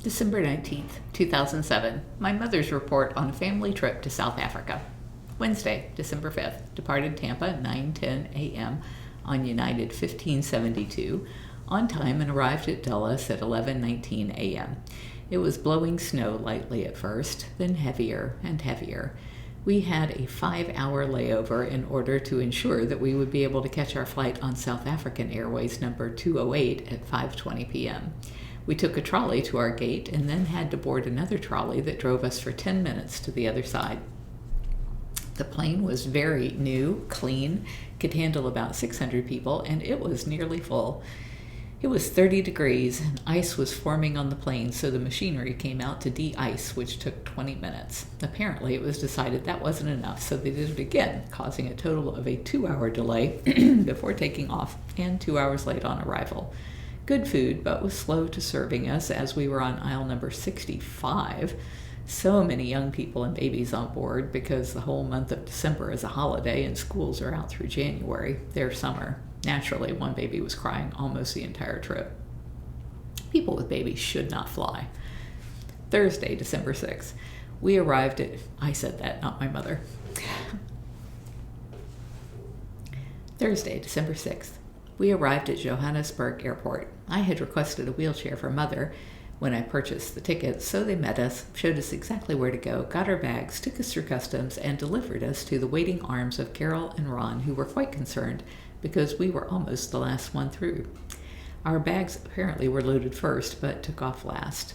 December 19th, 2007. My mother's report on a family trip to South Africa. Wednesday, December 5th. Departed Tampa 9:10 a.m. on United 1572, on time, and arrived at Dulles at 11:19 a.m. It was blowing snow lightly at first, then heavier and heavier. We had a 5-hour layover in order to ensure that we would be able to catch our flight on South African Airways number 208 at 5:20 p.m. We took a trolley to our gate and then had to board another trolley that drove us for 10 minutes to the other side. The plane was very new, clean, could handle about 600 people, and it was nearly full. It was 30 degrees, and ice was forming on the plane, so the machinery came out to de-ice, which took 20 minutes. Apparently, it was decided that wasn't enough, so they did it again, causing a total of a 2-hour delay before taking off, and 2 hours late on arrival. Good food, but was slow to serving us as we were on aisle number 65. So many young people and babies on board because the whole month of December is a holiday and schools are out through January, their summer. Naturally, one baby was crying almost the entire trip. People with babies should not fly. Thursday, December 6th. We arrived at... I said that, not my mother. Thursday, December 6th. We arrived at Johannesburg Airport. I had requested a wheelchair for Mother when I purchased the tickets, so they met us, showed us exactly where to go, got our bags, took us through customs, and delivered us to the waiting arms of Carole and Ron, who were quite concerned because we were almost the last one through. Our bags apparently were loaded first, but took off last.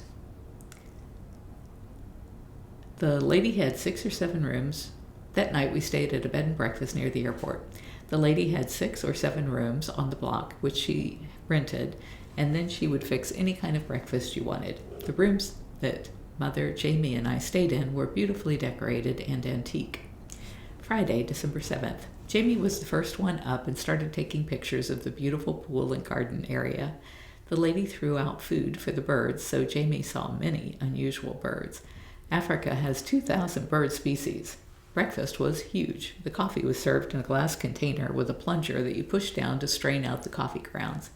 The lady had 6 or 7 rooms. That night we stayed at a bed and breakfast near the airport. The lady had 6 or 7 rooms on the block, which she rented, and then she would fix any kind of breakfast you wanted. The rooms that Mother, Jamie, and I stayed in were beautifully decorated and antique. Friday, December 7th. Jamie was the first one up and started taking pictures of the beautiful pool and garden area. The lady threw out food for the birds, so Jamie saw many unusual birds. Africa has 2,000 bird species. Breakfast was huge. The coffee was served in a glass container with a plunger that you pushed down to strain out the coffee grounds.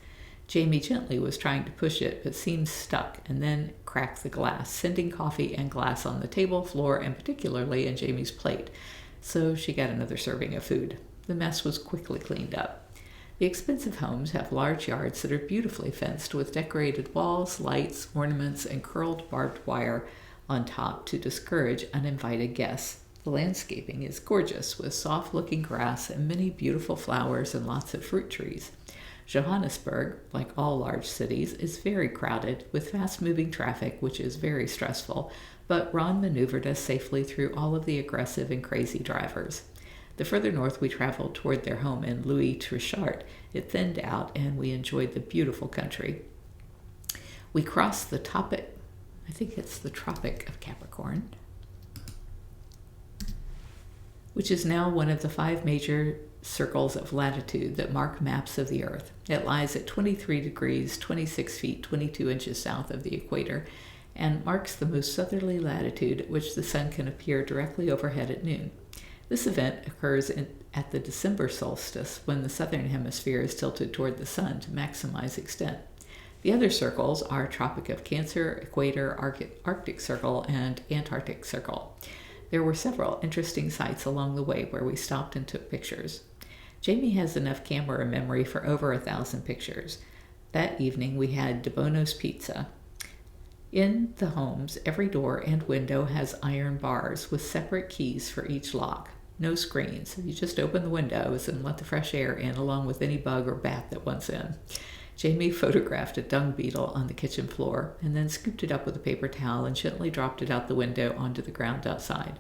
Jamie gently was trying to push it, but seemed stuck, and then cracked the glass, sending coffee and glass on the table, floor, and particularly in Jamie's plate. So she got another serving of food. The mess was quickly cleaned up. The expensive homes have large yards that are beautifully fenced with decorated walls, lights, ornaments, and curled barbed wire on top to discourage uninvited guests. The landscaping is gorgeous, with soft-looking grass and many beautiful flowers and lots of fruit trees. Johannesburg, like all large cities, is very crowded, with fast-moving traffic, which is very stressful, but Ron maneuvered us safely through all of the aggressive and crazy drivers. The further north we traveled toward their home in Louis Trichardt, it thinned out, and we enjoyed the beautiful country. We crossed the Tropic of Capricorn, which is now one of the 5 major circles of latitude that mark maps of the Earth. It lies at 23 degrees, 26 feet, 22 inches south of the equator, and marks the most southerly latitude at which the sun can appear directly overhead at noon. This event occurs at the December solstice, when the southern hemisphere is tilted toward the sun to maximize extent. The other circles are Tropic of Cancer, Equator, Arctic Circle, and Antarctic Circle. There were several interesting sites along the way where we stopped and took pictures. Jamie has enough camera memory for over 1,000 pictures. That evening we had De Bono's Pizza. In the homes, every door and window has iron bars with separate keys for each lock. No screens. You just open the windows and let the fresh air in, along with any bug or bat that wants in. Jamie photographed a dung beetle on the kitchen floor and then scooped it up with a paper towel and gently dropped it out the window onto the ground outside.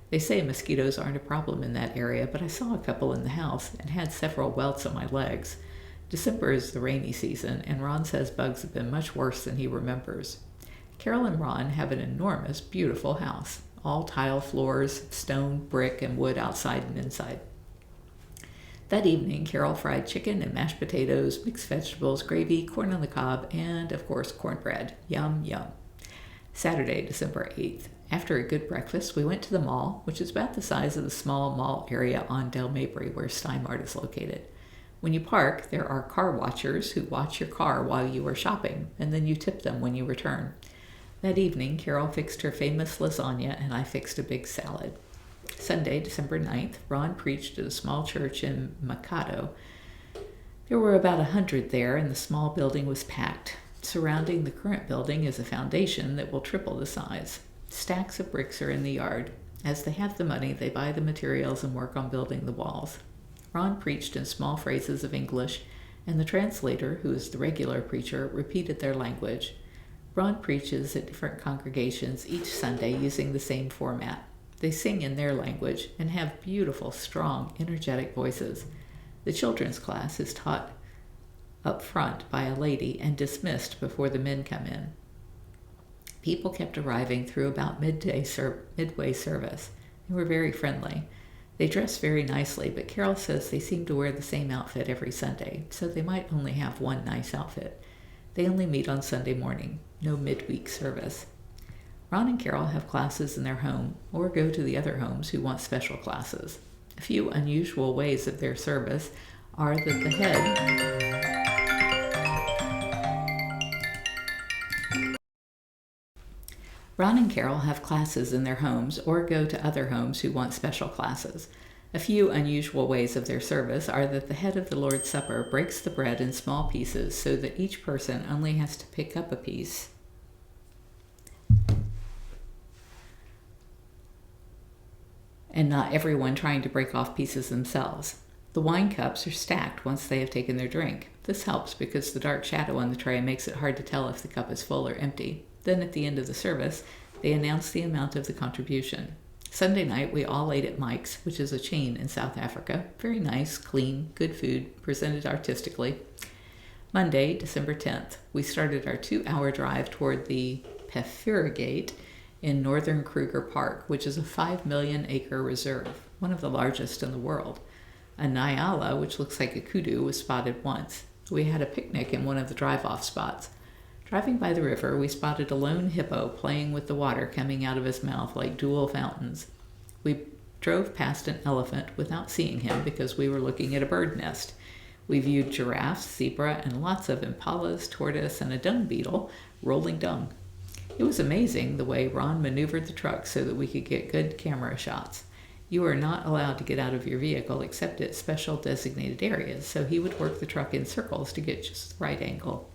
They say mosquitoes aren't a problem in that area, but I saw a couple in the house and had several welts on my legs. December is the rainy season, and Ron says bugs have been much worse than he remembers. Carole and Ron have an enormous, beautiful house. All tile floors, stone, brick, and wood outside and inside. That evening, Carole fried chicken and mashed potatoes, mixed vegetables, gravy, corn on the cob, and, of course, cornbread. Yum, yum. Saturday, December 8th. After a good breakfast, we went to the mall, which is about the size of the small mall area on Del Mabry where Steinmart is located. When you park, there are car watchers who watch your car while you are shopping, and then you tip them when you return. That evening, Carole fixed her famous lasagna and I fixed a big salad. Sunday, December 9th, Ron preached at a small church in Mikado. There were about 100 there, and the small building was packed. Surrounding the current building is a foundation that will triple the size. Stacks of bricks are in the yard. As they have the money, they buy the materials and work on building the walls. Ron preached in small phrases of English, and the translator, who is the regular preacher, repeated their language. Ron preaches at different congregations each Sunday using the same format. They sing in their language and have beautiful, strong, energetic voices. The children's class is taught up front by a lady and dismissed before the men come in. People kept arriving through about midway service. They were very friendly. They dress very nicely, but Carole says they seem to wear the same outfit every Sunday, so they might only have one nice outfit. They only meet on Sunday morning, no midweek service. Ron and Carole have classes in their home or go to the other homes who want special classes. A few unusual ways of their service are that the head Ron and Carole have classes in their homes or go to other homes who want special classes. A few unusual ways of their service are that the head of the Lord's Supper breaks the bread in small pieces so that each person only has to pick up a piece and not everyone trying to break off pieces themselves. The wine cups are stacked once they have taken their drink. This helps because the dark shadow on the tray makes it hard to tell if the cup is full or empty. Then at the end of the service, they announce the amount of the contribution. Sunday night, we all ate at Mike's, which is a chain in South Africa. Very nice, clean, good food, presented artistically. Monday, December 10th, we started our 2-hour drive toward the Peffergate in northern Kruger Park, which is a 5 million acre reserve, one of the largest in the world. A nyala, which looks like a kudu, was spotted once. We had a picnic in one of the drive-off spots. Driving by the river, we spotted a lone hippo playing with the water coming out of his mouth like dual fountains. We drove past an elephant without seeing him because we were looking at a bird nest. We viewed giraffes, zebra, and lots of impalas, tortoise, and a dung beetle rolling dung. It was amazing the way Ron maneuvered the truck so that we could get good camera shots. You are not allowed to get out of your vehicle except at special designated areas, so he would work the truck in circles to get just the right angle.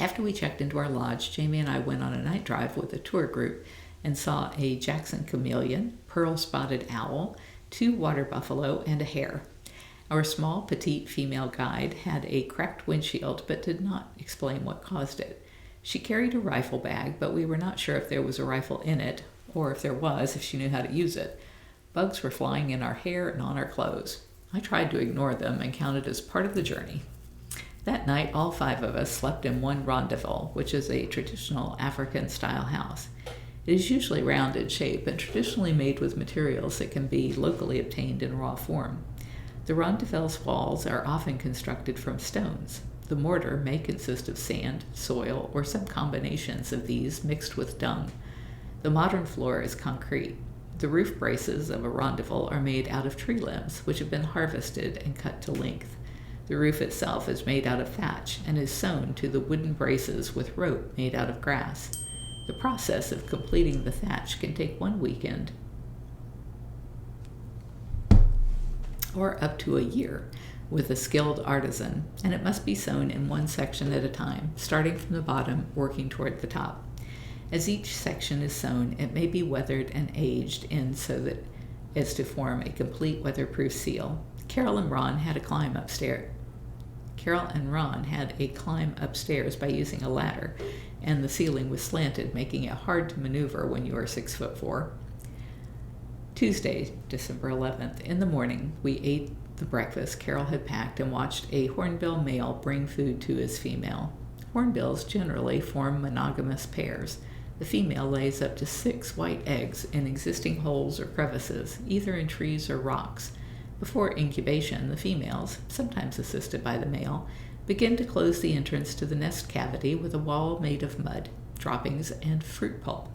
After we checked into our lodge, Jamie and I went on a night drive with a tour group and saw a Jackson chameleon, pearl-spotted owl, 2 water buffalo, and a hare. Our small, petite female guide had a cracked windshield but did not explain what caused it. She carried a rifle bag, but we were not sure if there was a rifle in it, or if there was, if she knew how to use it. Bugs were flying in our hair and on our clothes. I tried to ignore them and counted as part of the journey. That night, all 5 of us slept in one rendezvous, which is a traditional African-style house. It is usually round in shape and traditionally made with materials that can be locally obtained in raw form. The rendezvous walls are often constructed from stones. The mortar may consist of sand, soil, or some combinations of these mixed with dung. The modern floor is concrete. The roof braces of a rendezvous are made out of tree limbs, which have been harvested and cut to length. The roof itself is made out of thatch and is sewn to the wooden braces with rope made out of grass. The process of completing the thatch can take 1 weekend or up to a year with a skilled artisan, and it must be sewn in one section at a time, starting from the bottom, working toward the top. As each section is sewn, it may be weathered and aged in so that as to form a complete weatherproof seal. Carole and Ron had a climb upstairs by using a ladder, and the ceiling was slanted, making it hard to maneuver when you are 6'4". Tuesday, December 11th. In the morning, we ate the breakfast Carole had packed and watched a hornbill male bring food to his female. Hornbills generally form monogamous pairs. The female lays up to 6 white eggs in existing holes or crevices, either in trees or rocks. Before incubation, the females, sometimes assisted by the male, begin to close the entrance to the nest cavity with a wall made of mud, droppings, and fruit pulp.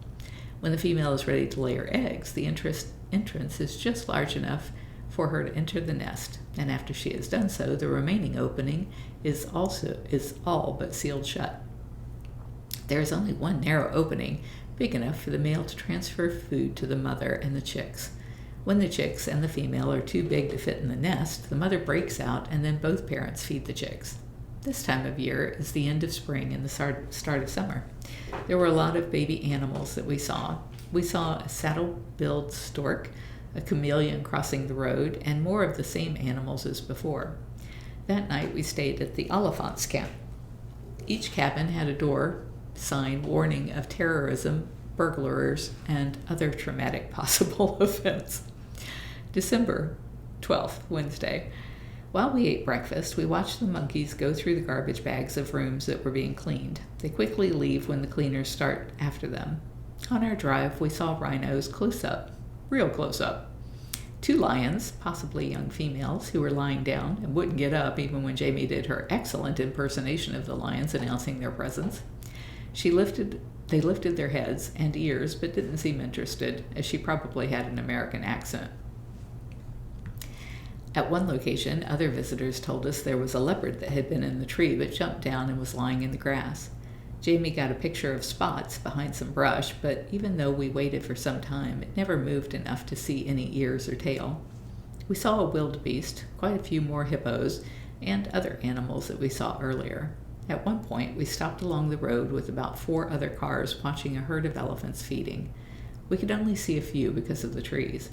When the female is ready to lay her eggs, the entrance is just large enough for her to enter the nest, and after she has done so, the remaining opening is all but sealed shut. There is only one narrow opening, big enough for the male to transfer food to the mother and the chicks. When the chicks and the female are too big to fit in the nest, the mother breaks out and then both parents feed the chicks. This time of year is the end of spring and the start of summer. There were a lot of baby animals that we saw. We saw a saddle-billed stork, a chameleon crossing the road, and more of the same animals as before. That night we stayed at the Oliphant's camp. Each cabin had a door sign warning of terrorism, burglars, and other traumatic possible events. December 12th, Wednesday. While we ate breakfast, we watched the monkeys go through the garbage bags of rooms that were being cleaned. They quickly leave when the cleaners start after them. On our drive, we saw rhinos close up, real close up. 2 lions, possibly young females, who were lying down and wouldn't get up even when Jamie did her excellent impersonation of the lions announcing their presence. They lifted their heads and ears, but didn't seem interested, as she probably had an American accent. At one location, other visitors told us there was a leopard that had been in the tree but jumped down and was lying in the grass. Jamie got a picture of spots behind some brush, but even though we waited for some time, it never moved enough to see any ears or tail. We saw a wildebeest, quite a few more hippos, and other animals that we saw earlier. At one point, we stopped along the road with about 4 other cars watching a herd of elephants feeding. We could only see a few because of the trees.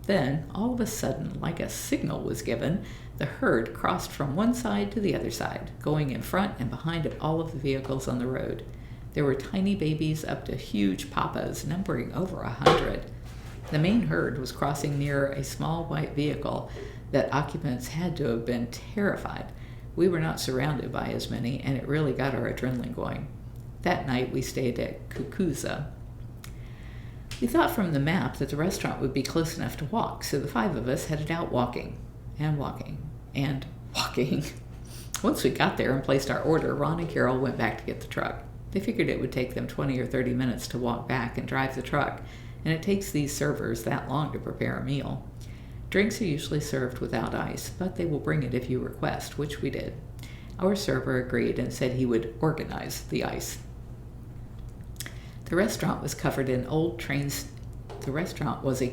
Then, all of a sudden, like a signal was given, the herd crossed from one side to the other side, going in front and behind of all of the vehicles on the road. There were tiny babies up to huge papas, numbering over 100. The main herd was crossing near a small white vehicle that occupants had to have been terrified. We were not surrounded by as many, and it really got our adrenaline going. That night, we stayed at Kukuza. We thought from the map that the restaurant would be close enough to walk, so the 5 of us headed out walking, and walking, and walking. Once we got there and placed our order, Ron and Carole went back to get the truck. They figured it would take them 20 or 30 minutes to walk back and drive the truck, and it takes these servers that long to prepare a meal. Drinks are usually served without ice, but they will bring it if you request, which we did. Our server agreed and said he would organize the ice. The restaurant was covered in old trains. The restaurant was a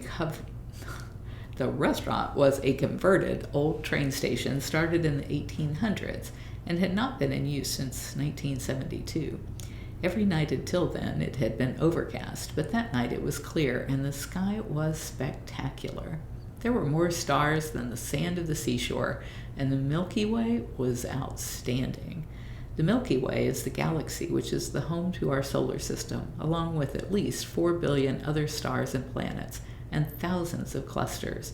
converted old train station started in the 1800s and had not been in use since 1972. Every night until then it had been overcast, but that night it was clear and the sky was spectacular. There were more stars than the sand of the seashore, and the Milky Way was outstanding. The Milky Way is the galaxy which is the home to our solar system, along with at least 4 billion other stars and planets, and thousands of clusters.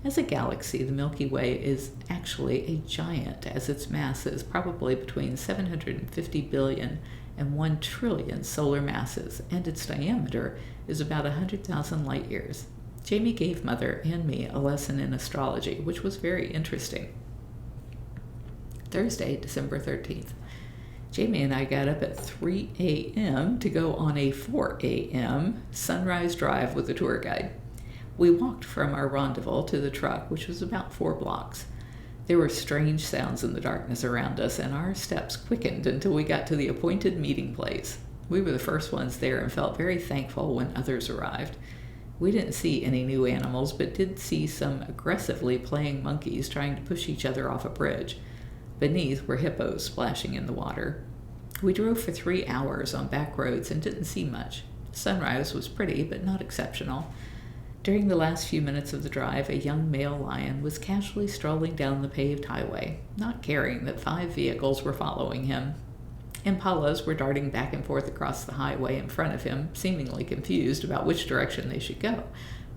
As a galaxy, the Milky Way is actually a giant, as its mass is probably between 750 billion and 1 trillion solar masses, and its diameter is about 100,000 light years. Jamie gave Mother and me a lesson in astrology, which was very interesting. Thursday, December 13th. Jamie and I got up at 3 a.m. to go on a 4 a.m. sunrise drive with a tour guide. We walked from our rendezvous to the truck, which was about 4 blocks. There were strange sounds in the darkness around us, and our steps quickened until we got to the appointed meeting place. We were the first ones there and felt very thankful when others arrived. We didn't see any new animals, but did see some aggressively playing monkeys trying to push each other off a bridge. Beneath were hippos splashing in the water. We drove for 3 hours on back roads and didn't see much. Sunrise was pretty, but not exceptional. During the last few minutes of the drive, a young male lion was casually strolling down the paved highway, not caring that 5 vehicles were following him. Impalas were darting back and forth across the highway in front of him, seemingly confused about which direction they should go,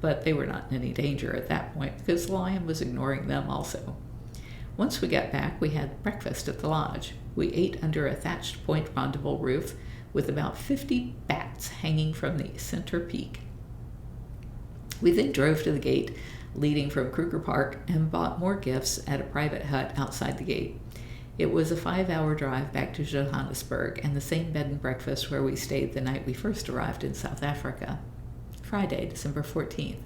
but they were not in any danger at that point because the lion was ignoring them also. Once we got back, we had breakfast at the lodge. We ate under a thatched point rendezvous roof with about 50 bats hanging from the center peak. We then drove to the gate leading from Kruger Park and bought more gifts at a private hut outside the gate. It was a 5-hour drive back to Johannesburg and the same bed and breakfast where we stayed the night we first arrived in South Africa. Friday, December 14th.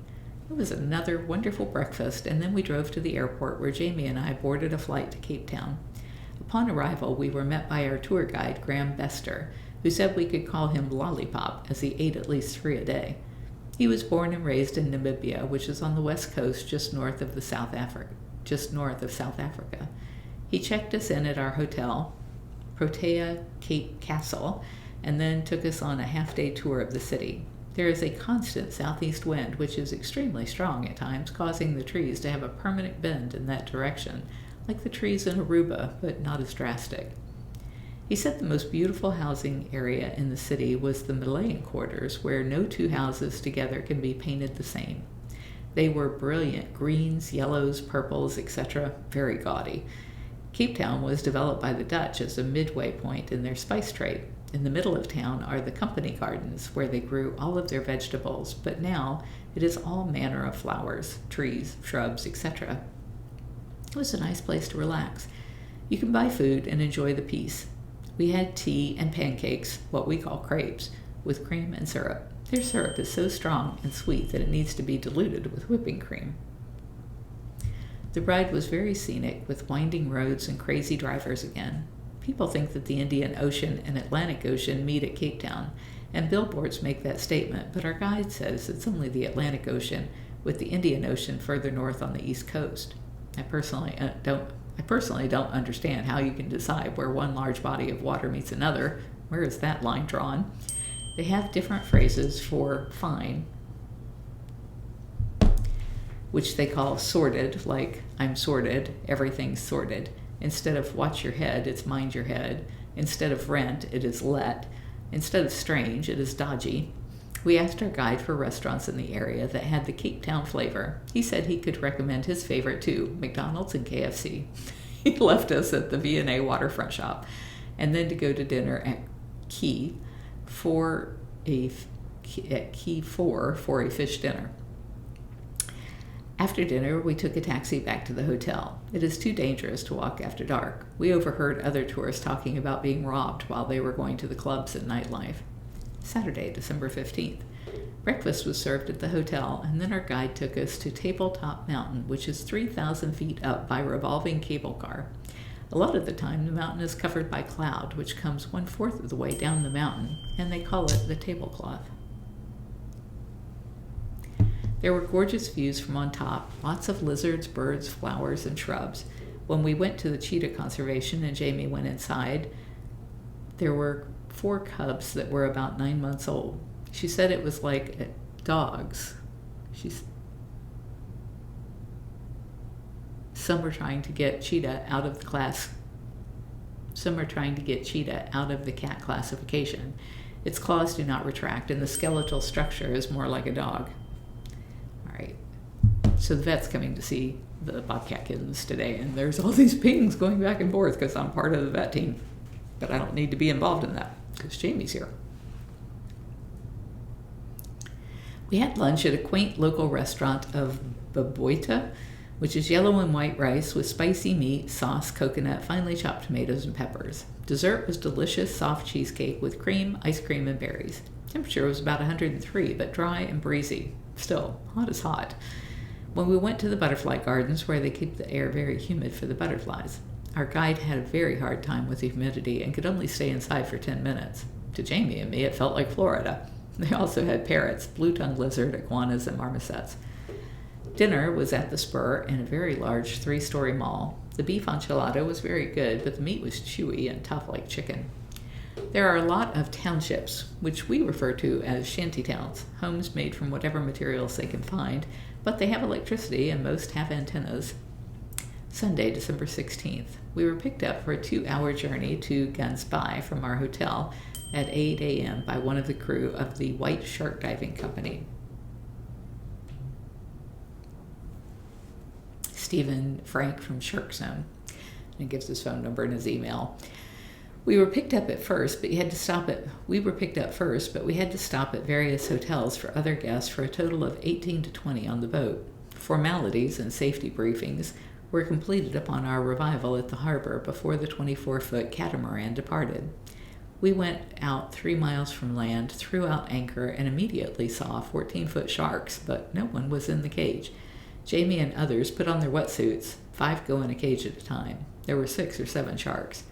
It was another wonderful breakfast, and then we drove to the airport where Jamie and I boarded a flight to Cape Town. Upon arrival, we were met by our tour guide, Graham Bester, who said we could call him Lollipop as he ate at least 3 a day. He was born and raised in Namibia, which is on the west coast just north of South Africa. He checked us in at our hotel, Protea Cape Castle, and then took us on a half-day tour of the city. There is a constant southeast wind, which is extremely strong at times, causing the trees to have a permanent bend in that direction, like the trees in Aruba, but not as drastic. He said the most beautiful housing area in the city was the Malayan quarters, where no two houses together can be painted the same. They were brilliant greens, yellows, purples, etc., very gaudy. Cape Town was developed by the Dutch as a midway point in their spice trade. In the middle of town are the company gardens, where they grew all of their vegetables, but now it is all manner of flowers, trees, shrubs, etc. It was a nice place to relax. You can buy food and enjoy the peace. We had tea and pancakes, what we call crepes, with cream and syrup. Their syrup is so strong and sweet that it needs to be diluted with whipping cream. The ride was very scenic, with winding roads and crazy drivers again. People think that the Indian Ocean and Atlantic Ocean meet at Cape Town, and billboards make that statement, but our guide says it's only the Atlantic Ocean, with the Indian Ocean further north on the east coast. I personally don't understand how you can decide where one large body of water meets another. Where is that line drawn? They have different phrases for fine, which they call sorted, like I'm sorted, everything's sorted. Instead of watch your head, it's mind your head. Instead of rent, it is let. Instead of strange, it is dodgy. We asked our guide for restaurants in the area that had the Cape Town flavor. He said he could recommend his favorite too, McDonald's and KFC. He left us at the V&A waterfront shop, and then to go to dinner at Key 4 for a fish dinner. After dinner, we took a taxi back to the hotel. It is too dangerous to walk after dark. We overheard other tourists talking about being robbed while they were going to the clubs and nightlife. Saturday, December 15th. Breakfast was served at the hotel, and then our guide took us to Tabletop Mountain, which is 3,000 feet up by revolving cable car. A lot of the time, the mountain is covered by cloud, which comes 1/4 of the way down the mountain, and they call it the tablecloth. There were gorgeous views from on top, lots of lizards, birds, flowers, and shrubs. When we went to the cheetah conservation and Jamie went inside, there were 4 cubs that were about 9 months old. She said it was like dogs. Some are trying to get cheetah out of the class. Some are trying to get cheetah out of the cat classification. Its claws do not retract, and the skeletal structure is more like a dog. All right. So the vet's coming to see the bobcat kittens today, and there's all these pings going back and forth because I'm part of the vet team. But I don't need to be involved in that because Jamie's here. We had lunch at a quaint local restaurant of Baboita, which is yellow and white rice with spicy meat, sauce, coconut, finely chopped tomatoes, and peppers. Dessert was delicious soft cheesecake with cream, ice cream, and berries. Temperature was about 103, but dry and breezy. Still, hot is hot. When we went to the butterfly gardens, where they keep the air very humid for the butterflies, our guide had a very hard time with the humidity and could only stay inside for 10 minutes. To Jamie and me, it felt like Florida. They also had parrots, blue-tongued lizard, iguanas, and marmosets. Dinner was at the Spur in a very large 3-story mall. The beef enchilada was very good, but the meat was chewy and tough like chicken. There are a lot of townships, which we refer to as shanty towns, homes made from whatever materials they can find, but they have electricity and most have antennas. Sunday, December 16th. We were picked up for a 2-hour journey to Gansbai from our hotel at 8 a.m. by one of the crew of the White Shark Diving Company. Stephen Frank from Shark Zone, and gives his phone number and his email. We were picked up first, but we had to stop at various hotels for other guests for a total of 18 to 20 on the boat. Formalities and safety briefings were completed upon our arrival at the harbor before the 24-foot catamaran departed. We went out 3 miles from land, threw out anchor, and immediately saw 14-foot sharks, but no one was in the cage. Jamie and others put on their wetsuits. 5 go in a cage at a time. There were 6 or 7 sharks.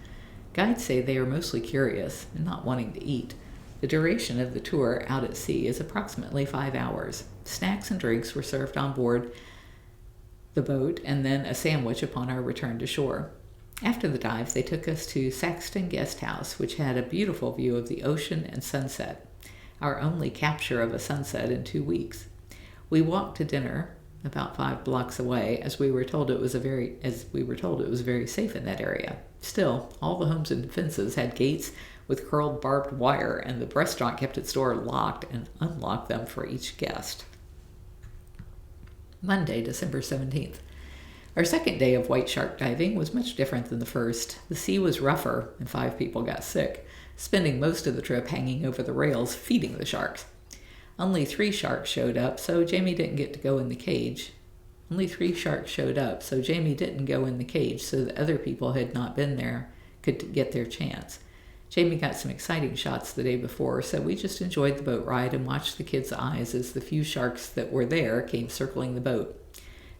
Guides say they are mostly curious and not wanting to eat. The duration of the tour out at sea is approximately 5 hours. Snacks and drinks were served on board the boat and then a sandwich upon our return to shore. After the dive, they took us to Saxton Guest House, which had a beautiful view of the ocean and sunset, our only capture of a sunset in 2 weeks. We walked to dinner about 5 blocks away, as we were told it was very safe in that area. Still, all the homes and fences had gates with curled barbed wire, and the restaurant kept its door locked and unlocked them for each guest. Monday, December 17th. Our second day of white shark diving was much different than the first. The sea was rougher, and 5 people got sick, spending most of the trip hanging over the rails feeding the sharks. Only 3 sharks showed up, so Jamie didn't get to go in the cage. So the other people had not been there could get their chance. Jamie got some exciting shots the day before, so we just enjoyed the boat ride and watched the kids' eyes as the few sharks that were there came circling the boat.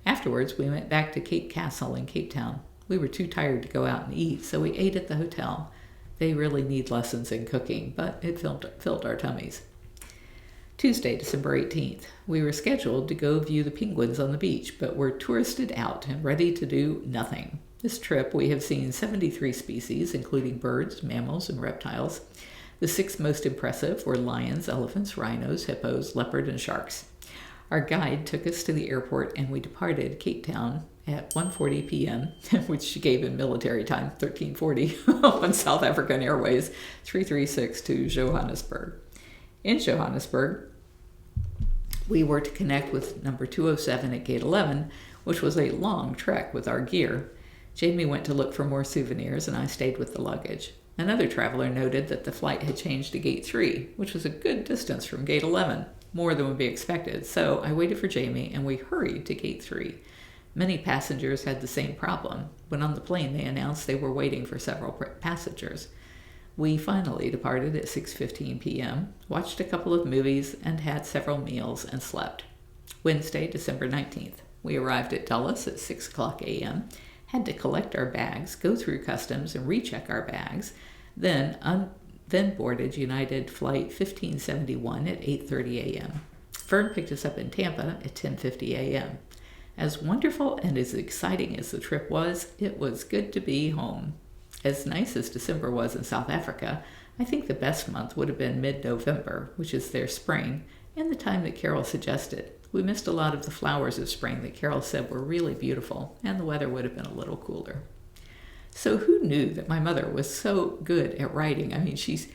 Afterwards, we went back to Cape Castle in Cape Town. We were too tired to go out and eat, so we ate at the hotel. They really need lessons in cooking, but it filled our tummies. Tuesday, December 18th. We were scheduled to go view the penguins on the beach, but were touristed out and ready to do nothing. This trip, we have seen 73 species, including birds, mammals, and reptiles. The 6 most impressive were lions, elephants, rhinos, hippos, leopard, and sharks. Our guide took us to the airport, and we departed Cape Town at 1:40 p.m., which she gave in military time, 13:40, on South African Airways 336 to Johannesburg. In Johannesburg, we were to connect with number 207 at Gate 11, which was a long trek with our gear. Jamie went to look for more souvenirs, and I stayed with the luggage. Another traveler noted that the flight had changed to Gate 3, which was a good distance from Gate 11, more than would be expected, so I waited for Jamie, and we hurried to Gate 3. Many passengers had the same problem. When on the plane, they announced they were waiting for several passengers. We finally departed at 6:15 p.m., watched a couple of movies, and had several meals and slept. Wednesday, December 19th. We arrived at Dulles at 6 o'clock a.m., had to collect our bags, go through customs, and recheck our bags, then boarded United Flight 1571 at 8:30 a.m. Fern picked us up in Tampa at 10:50 a.m. As wonderful and as exciting as the trip was, it was good to be home. As nice as December was in South Africa, I think the best month would have been mid-November, which is their spring, and the time that Carole suggested. We missed a lot of the flowers of spring that Carole said were really beautiful, and the weather would have been a little cooler. So who knew that my mother was so good at writing? I mean, she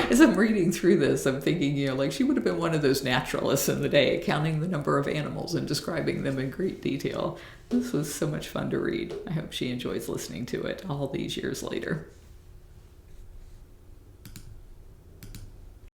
as I'm reading through this, I'm thinking, she would have been one of those naturalists in the day, counting the number of animals and describing them in great detail. This was so much fun to read. I hope she enjoys listening to it all these years later.